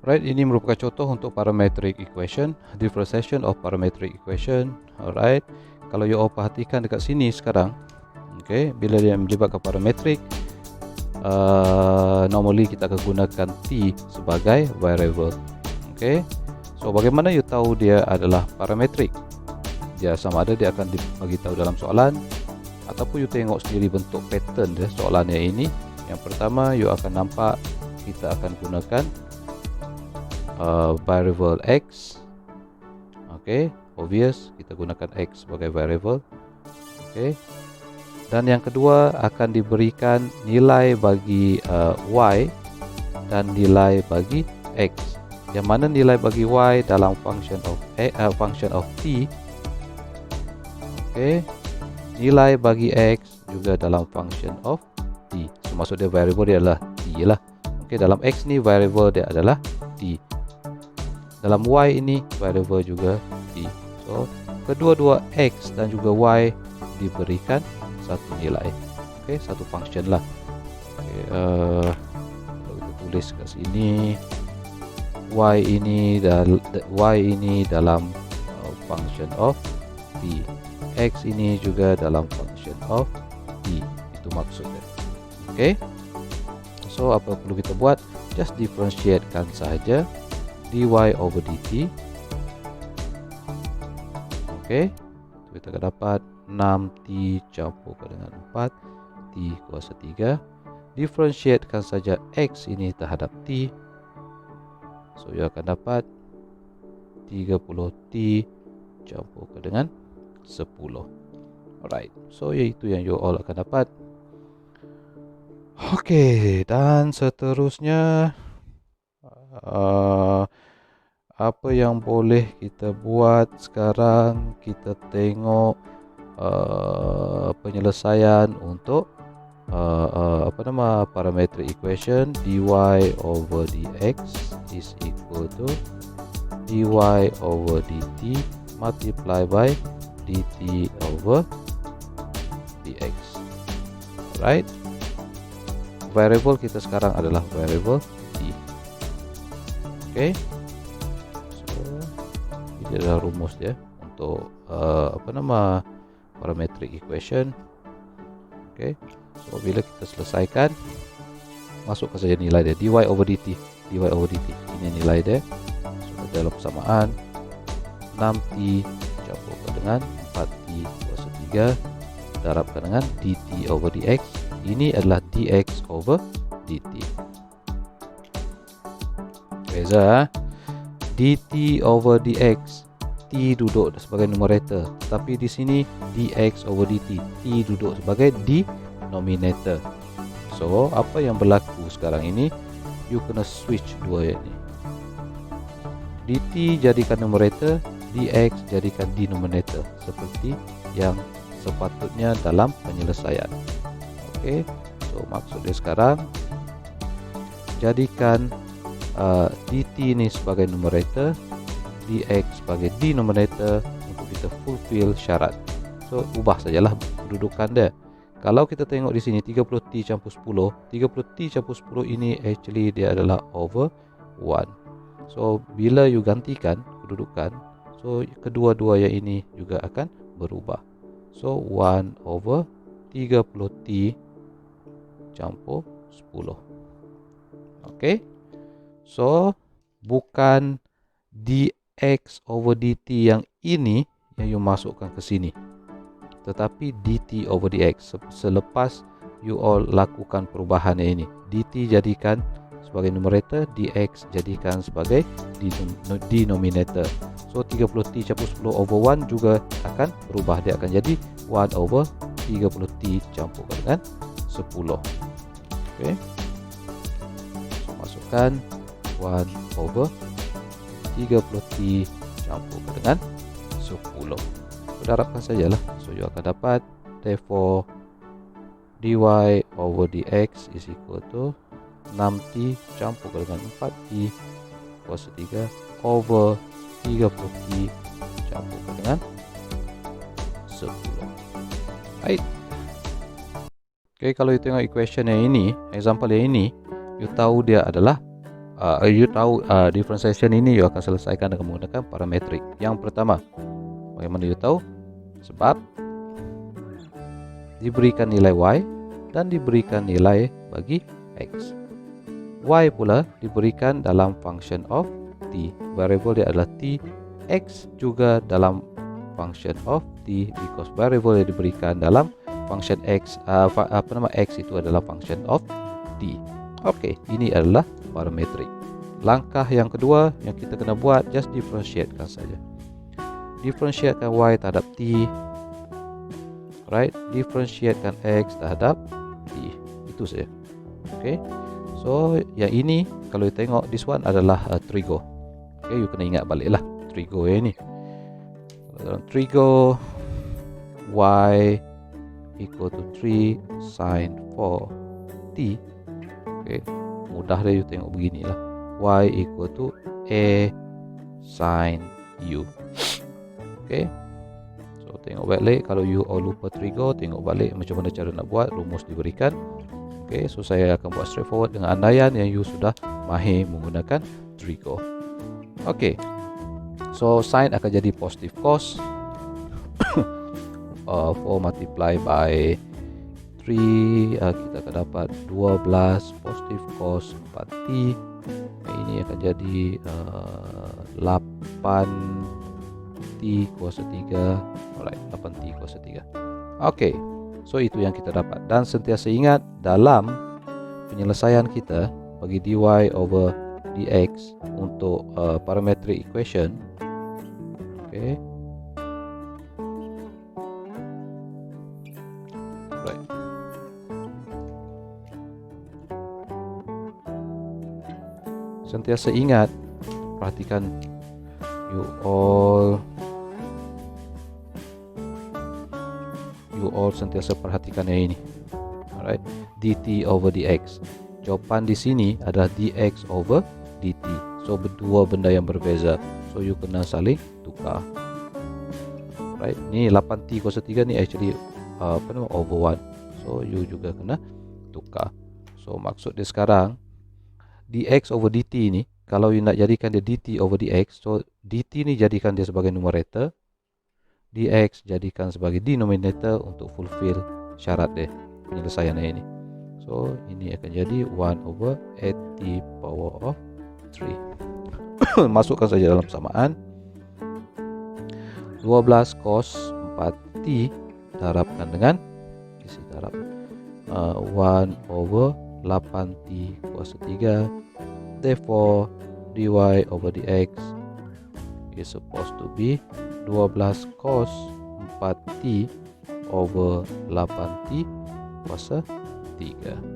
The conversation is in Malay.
Right, ini merupakan contoh untuk parametric equation, differentiation of parametric equation. Alright, kalau you all perhatikan dekat sini sekarang, okay, bila dia melibatkan parametric, normally kita akan gunakan t sebagai variable. Okay, so bagaimana you tahu dia adalah parametric? Dia sama ada dia akan dibagi tahu dalam soalan, ataupun you tengok sendiri bentuk pattern dia soalannya ini. Yang pertama, you akan nampak kita akan gunakan variable x. Okay, obvious kita gunakan x sebagai variable. Okay, dan yang kedua akan diberikan nilai bagi y dan nilai bagi x. Yang mana nilai bagi y dalam function of t. Okay, nilai bagi x juga dalam function of t. So, maksud dia variable dia adalah t lah. Okay, dalam x ni variable dia adalah t. Dalam y ini variable juga t. So kedua-dua x dan juga y diberikan satu nilai. Okay, satu function lah. Okay, kalau kita tulis kat sini, y ini dalam function of t, x ini juga dalam function of t. Itu maksudnya. Okay, so apa perlu kita buat? Just differentiatekan sahaja dy over dt. Okay, kita akan dapat 6t campurkan dengan 4t kuasa 3. Differentiatekan saja x ini terhadap t, so you akan dapat 30t campurkan dengan 10. Alright, so iaitu yang you all akan dapat. Okay, dan seterusnya apa yang boleh kita buat sekarang? Kita tengok penyelesaian untuk parametric equation. Dy over dx is equal to dy over dt multiply by dt over dx. Right, variable kita sekarang adalah variable t. Okay, so ini adalah rumus dia untuk parametric equation. Okay, so bila kita selesaikan, masukkan saja nilai dia, dy over dt. Ini nilai dia. So dalam persamaan 6t campurkan dengan 4t kuasa 3 darabkan dengan dt over dx. Ini adalah dx over dt. Beza, dt over dx, t duduk sebagai numerator, tapi di sini dx over dt, t duduk sebagai denominator. So apa yang berlaku sekarang ini, you kena switch dua ini. dt jadikan numerator, dx jadikan denominator, seperti yang sepatutnya dalam penyelesaian. Okay, so maksud dia sekarang, jadikan dt ni sebagai numerator, dx sebagai denominator untuk kita fulfill syarat. So ubah sajalah kedudukan dia. Kalau kita tengok di sini 30t campur 10, 30t campur 10 ini actually dia adalah over 1. So bila you gantikan kedudukan, so kedua-dua yang ini juga akan berubah. So 1 over 30t campur 10. Okay, so bukan dx over dt yang ini yang you masukkan ke sini, tetapi dt over dx. Selepas you all lakukan perubahan ini, dt jadikan sebagai numerator, dx jadikan sebagai denominator. So 30t campur 10 over 1 juga akan berubah, dia akan jadi 1 over 30t campur dengan 10. Okay, so masukkan 1 over 30t campur dengan 10. So darabkan sajalah. So you akan dapat, therefore dy over dx is equal to 6t campur dengan 4t kuasa 3 over 30t campur dengan 10. Right. Okay, kalau you tengok equation yang ini, example yang ini, you tahu dia adalah you tahu differentiation ini you akan selesaikan dengan menggunakan parametrik. Yang pertama, bagaimana you tahu? Sebab diberikan nilai y dan diberikan nilai bagi x. Y pula diberikan dalam function of t. Variable dia adalah t. X juga dalam function of t, because variable yang diberikan dalam function x, x itu adalah function of t. Okey, ini adalah parametrik. Langkah yang kedua yang kita kena buat, just differentiatekan saja. Differentiatekan y terhadap t. Right, differentiatekan x terhadap t. Itu saja. Okey. So, yang ini kalau you tengok, this one adalah trigo. Okay, you kena ingat baliklah trigo yang ini. Dalam trigo, y equal to 3 sin 4t. Okay, mudah dia you tengok beginilah. Y equal to a sin u. Okay, so tengok balik. Kalau you all lupa trigo, tengok balik macam mana cara nak buat. Rumus diberikan. Okay, so saya akan buat straightforward dengan andaian yang you sudah mahir menggunakan trigo. Okay, so sin akan jadi positive cos 4 multiply by 3, kita akan dapat 12 positive cos 4t. Ini akan jadi 8t kuasa 3. Alright, 8t kuasa 3. Okay, so itu yang kita dapat. Dan sentiasa ingat dalam penyelesaian kita bagi dy over dx untuk parametric equation. Okay. Right. Sentiasa ingat, perhatikan you all sentiasa perhatikan yang ini. Alright, dt over dx. Jawapan di sini adalah dx over dt. So berdua benda yang berbeza. So you kena saling tukar. Right, ni 8t kuasa 3 ni actually over 1. So you juga kena tukar. So maksud dia sekarang dx over dt ni, kalau you nak jadikan dia dt over dx, so dt ni jadikan dia sebagai numerator, dx jadikan sebagai denominator untuk fulfill syarat dia, penyelesaian ini. So ini akan jadi 1 over 8t power of 3. Masukkan saja dalam samaan. 12 cos 4t darabkan dengan isi darab 1 over 8t kuasa 3. Therefore dy over dx is supposed to be 12 cos 4t over 8t kuasa 3.